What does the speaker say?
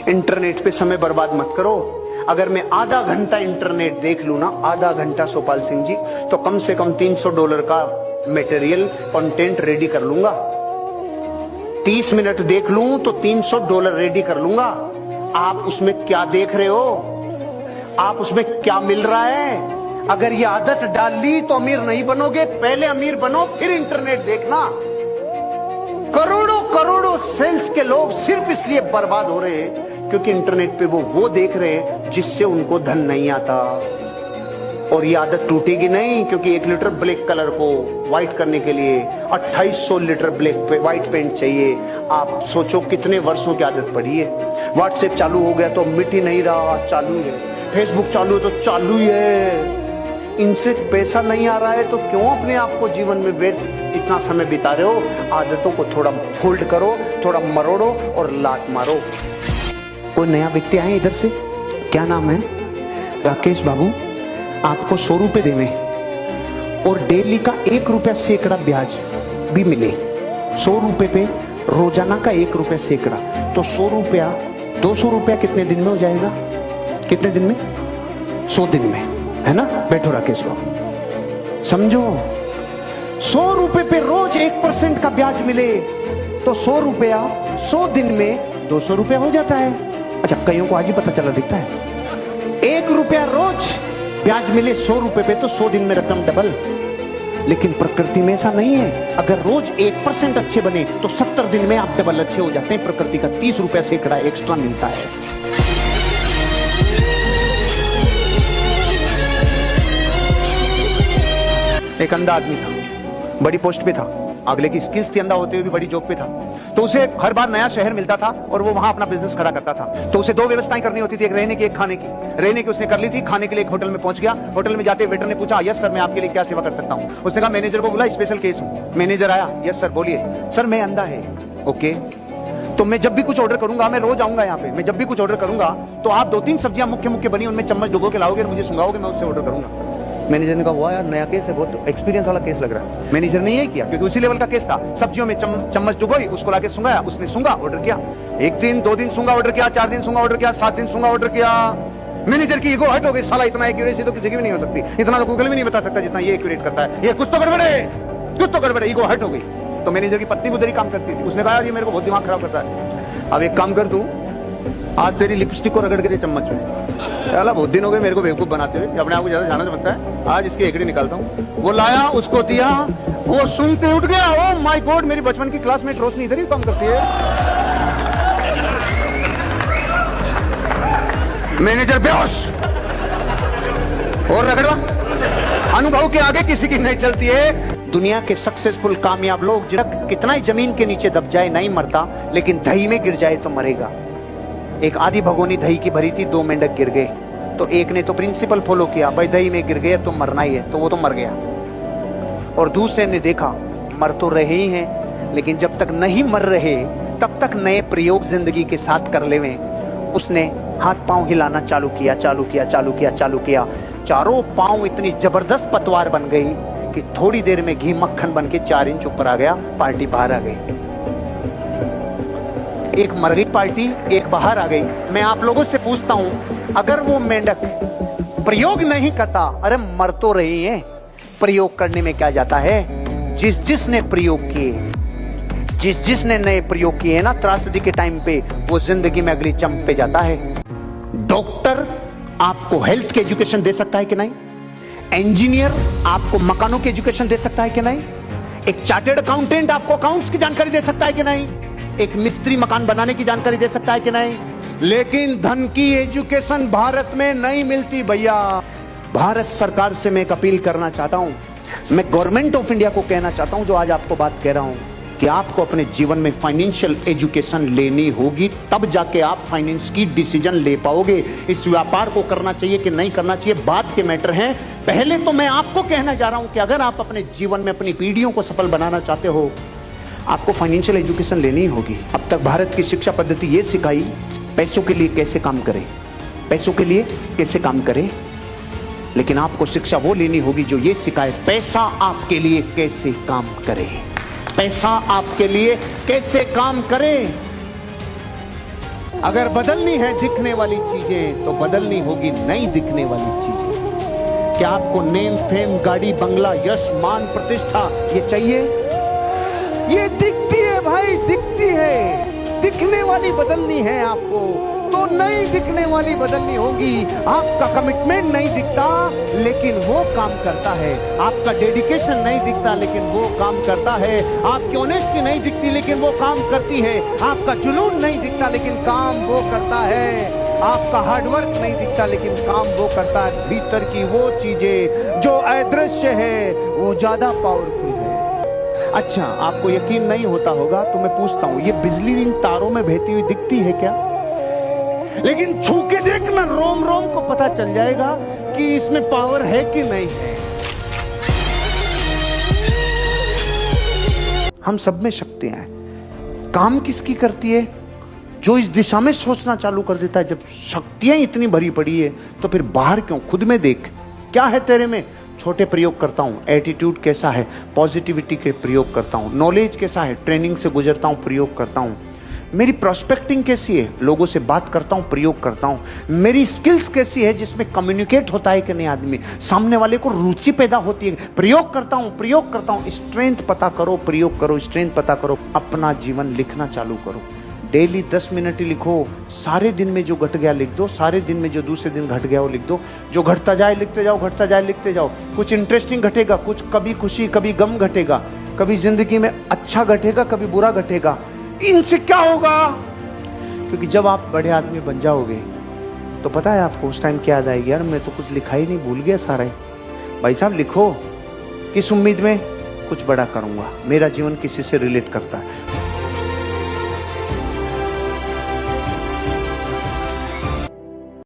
Internet पे समय बर्बाद मत करो। अगर मैं आधा घंटा इंटरनेट देख लूं ना, आधा घंटा सोपाल सिंह जी, तो कम से कम $300 का मटेरियल कंटेंट रेडी कर लूंगा। 30 मिनट देख लूं तो $300 रेडी कर लूंगा। आप उसमें क्या देख रहे हो? आप उसमें क्या मिल रहा है? अगर ये आदत डाल ली तो अमीर नहीं बनोगे। पहले अमीर बनो, फिर इंटरनेट देखना। करोड़ों करोड़ों सेल्स के लोग सिर्फ इसलिए बर्बाद हो रहे हैं क्योंकि इंटरनेट पे वो देख रहे हैं जिससे उनको धन नहीं आता। और ये आदत टूटेगी नहीं, क्योंकि 1 लीटर ब्लैक कलर को व्हाइट करने के लिए 2800 लीटर व्हाइट पेंट चाहिए। आप सोचो कितने वर्षों की आदत पड़ी है। व्हाट्सएप चालू हो गया तो मिट ही नहीं रहा, चालू है। फेसबुक चालू है तो चालू ही है। इनसे पैसा नहीं आ रहा है तो क्यों अपने आप को जीवन में इतना समय बिता रहे हो? आदतों को थोड़ा फोल्ड करो, थोड़ा मरोड़ो और लात मारो। कोई नया व्यक्ति आए इधर से, क्या नाम है? राकेश बाबू, आपको 100 रुपए देवे और डेली का 1 रुपया सैकड़ा ब्याज भी मिले। 100 रुपए पे रोजाना का 1 रुपया सैकड़ा, तो 100 रुपया 200 रुपया कितने दिन में हो जाएगा? कितने दिन में? 100 दिन में, है ना? बैठो राकेश बाबू, समझो। 100 रुपए पे रोज 1% का ब्याज मिले तो 100 रुपया 100 दिन में 200 रुपया हो जाता है। अच्छा, कईयों को आज ही पता चला दिखता है। 1 रुपया रोज ब्याज मिले 100 रुपए पे तो 100 दिन में रकम डबल। लेकिन प्रकृति में ऐसा नहीं है। अगर रोज 1% अच्छे बने तो 70 दिन में आप डबल अच्छे हो जाते हैं। प्रकृति का 30 रुपया सैकड़ा एक्स्ट्रा मिलता है। एक अंधा आदमी था, बड़ी पोस्ट पे था, अगले की स्किल्स थी, अंधा होते हुए भी बड़ी जॉब पे था। तो उसे हर बार नया शहर मिलता था और वो वहां अपना बिजनेस खड़ा करता था। तो उसे 2 व्यवस्थाएं करनी होती थी, एक रहने की, एक खाने की। रहने की उसने कर ली थी, खाने के लिए एक होटल में पहुंच गया। होटल में जाते वेटर ने पूछा, यस सर, मैं आपके लिए क्या सेवा कर सकता हूं? उसने कहा, मैनेजर को बुला, स्पेशल केस हूं। मैनेजर आया, यस सर बोलिए। सर मैं अंधा है। ओके, तो मैं जब भी कुछ ऑर्डर करूंगा, मैं रोज आऊंगा यहाँ पे, मैं जब भी कुछ ऑर्डर करूंगा तो आप 2-3 सब्जियां मुख्य मुख्य बनी उनमें चम्मच डुबो के लाओगे और मुझे सुंगाओगे, मैं उससे ऑर्डर करूंगा। मैनेजर ने कहा, वाह यार, नया केस है, बहुत एक्सपीरियंस वाला केस लग रहा है। मैनेजर ने यही किया क्योंकि उसी लेवल का केस था। सब्जियों में चम्मच डुबोई, उसको लाके सुंगाया, उसने सुंगा, ऑर्डर किया। 1 दिन 2 दिन सुंगा, ऑर्डर किया। 4 दिन सुंगा, ऑर्डर किया। 7 दिन सुंगा, ऑर्डर किया। मैनेजर की ईगो हर्ट हो गई। साला इतना एक्यूरेसी तो किसी की भी नहीं हो सकती, इतना तो गूगल भी नहीं बता सकता जितना ये एक्यूरेट करता है। ये कुछ तो गड़बड़ है, कुछ तो गड़बड़ है। ईगो हर्ट हो गई। तो मैनेजर की पत्नी उधर ही काम करती थी। उसने कहा, ये मेरे को बहुत दिमाग खराब करता है। अब एक काम कर तू, आज तेरी लिपस्टिक को रगड़ के चम्मच में। चला, बहुत दिन हो गए मेरे को बेवकूफ बनाते हुए, अपने आप को ज्यादा जाना समझता है। आज इसकी एकड़ी निकालता हूँ। वो लाया, उसको दिया, वो सुनते उठ गया। ओ माय गॉड, मेरी बचपन की क्लासमेट रोशनी इधर ही काम करती है। मैनेजर बेहोश और रगड़वा। अनुभव के आगे किसी की नहीं चलती है। दुनिया के सक्सेसफुल कामयाब लोग, जिनका कितना ही जमीन के नीचे दब जाए नहीं मरता, लेकिन दही में गिर जाए तो मरेगा। एक आधी भगोनी दही की भरी थी, 2 मेंढक गिर गए। तो एक ने तो प्रिंसिपल फॉलो किया, भाई दही में गिर गए तो मरना ही है, तो वो तो मर गया। और दूसरे ने देखा, मर तो रहे ही हैं, लेकिन जब तक नहीं मर रहे तब तक नए प्रयोग जिंदगी के साथ कर लेवे। उसने हाथ पांव हिलाना चालू किया, चालू किया, चालू किया, चालू किया। चारों पांव इतनी जबरदस्त पतवार बन गई कि थोड़ी देर में घी मक्खन बन के 4 इंच ऊपर आ गया। पार्टी बाहर आ गई। एक मर गई पार्टी, एक बाहर आ गई। मैं आप लोगों से पूछता हूं, अगर वो मेंढक प्रयोग नहीं करता, अरे मर तो रही है, प्रयोग करने में क्या जाता है? जिसने प्रयोग किए, जिसने नए प्रयोग किए ना त्रासदी के टाइम पे, वो जिंदगी में अगली चंप पे जाता है। डॉक्टर आपको हेल्थ की एजुकेशन दे सकता है कि नहीं? इंजीनियर आपको मकानों की एजुकेशन दे सकता है कि नहीं? एक चार्टेड अकाउंटेंट आपको अकाउंट्स की जानकारी दे सकता है कि नहीं? एक मिस्त्री मकान बनाने की जानकारी दे सकता है कि नहीं? लेकिन धन की एजुकेशन भारत में नहीं मिलती भैया। भारत सरकार से मैं एक अपील करना चाहता हूं, मैं गवर्नमेंट ऑफ इंडिया को कहना चाहता हूं, जो आज आपको बात कह रहा हूं, कि आपको अपने जीवन में फाइनेंशियल एजुकेशन लेनी होगी, तब जाके आप फाइनेंस की डिसीजन ले पाओगे। इस व्यापार को करना चाहिए कि नहीं करना चाहिए, बात के मैटर हैं। पहले तो मैं आपको कहना जा रहा हूं कि अगर आप अपने जीवन में अपनी पीढ़ियों को सफल बनाना चाहते हो, आपको फाइनेंशियल एजुकेशन लेनी होगी। अब तक भारत की शिक्षा पद्धति ये सिखाई, पैसों के लिए कैसे काम करें, पैसों के लिए कैसे काम करें। लेकिन आपको शिक्षा वो लेनी होगी जो ये सिखाए, पैसा आपके लिए कैसे काम करे, पैसा आपके लिए कैसे काम करे। अगर बदलनी है दिखने वाली चीजें तो बदलनी होगी नई दिखने वाली चीजें। क्या आपको नेम फेम गाड़ी बंगला यश मान प्रतिष्ठा ये चाहिए? ये दिखती है भाई, दिखती है। दिखने वाली बदलनी है आपको तो नई दिखने वाली बदलनी होगी। आपका कमिटमेंट नहीं दिखता लेकिन वो काम करता है। आपका डेडिकेशन नहीं दिखता लेकिन वो काम करता है। आपकी ऑनेस्टी नहीं दिखती लेकिन वो काम करती है। आपका जुनून नहीं दिखता लेकिन काम वो करता है। आपका हार्डवर्क नहीं दिखता लेकिन काम वो करता है। भीतर की वो चीजें जो अदृश्य है वो ज्यादा पावरफुल है। अच्छा, आपको यकीन नहीं होता होगा तो मैं पूछता हूं, ये बिजली इन तारों में बहती हुई दिखती है क्या? लेकिन छू के देखना, रोम रोम को पता चल जाएगा कि इसमें पावर है कि नहीं है। हम सब में शक्तियां हैं। काम किसकी करती है? जो इस दिशा में सोचना चालू कर देता है। जब शक्तियां इतनी भरी पड़ी है तो फिर बाहर क्यों? खुद में देख, क्या है तेरे में? छोटे प्रयोग करता हूं, एटीट्यूड कैसा है, पॉजिटिविटी के प्रयोग करता हूं, नॉलेज कैसा है, ट्रेनिंग से गुजरता हूं, प्रयोग करता हूं, मेरी प्रोस्पेक्टिंग कैसी है, लोगों से बात करता हूं, प्रयोग करता हूं, मेरी स्किल्स कैसी है जिसमें कम्युनिकेट होता है कि नहीं आदमी, सामने वाले को रुचि पैदा होती है, प्रयोग करता हूं। स्ट्रेंथ पता करो, प्रयोग करो, स्ट्रेंथ पता करो, अपना जीवन लिखना चालू करो। डेली 10 मिनट ही लिखो। सारे दिन में जो घट गया लिख दो, सारे दिन में जो दूसरे दिन घट गया वो लिख दो। जो घटता जाए लिखते जाओ, घटता जाए लिखते जाओ। कुछ इंटरेस्टिंग घटेगा, कुछ कभी खुशी कभी गम घटेगा, कभी जिंदगी में अच्छा घटेगा कभी बुरा घटेगा। इनसे क्या होगा? क्योंकि जब आप बड़े आदमी बन जाओगे तो पता है आपको उस टाइम क्या याद आएगी? यार मैं तो कुछ लिखा ही नहीं, भूल गया सारा ही। भाई साहब लिखो, किस उम्मीद में? कुछ बड़ा करूंगा, मेरा जीवन किसी से रिलेट करता है।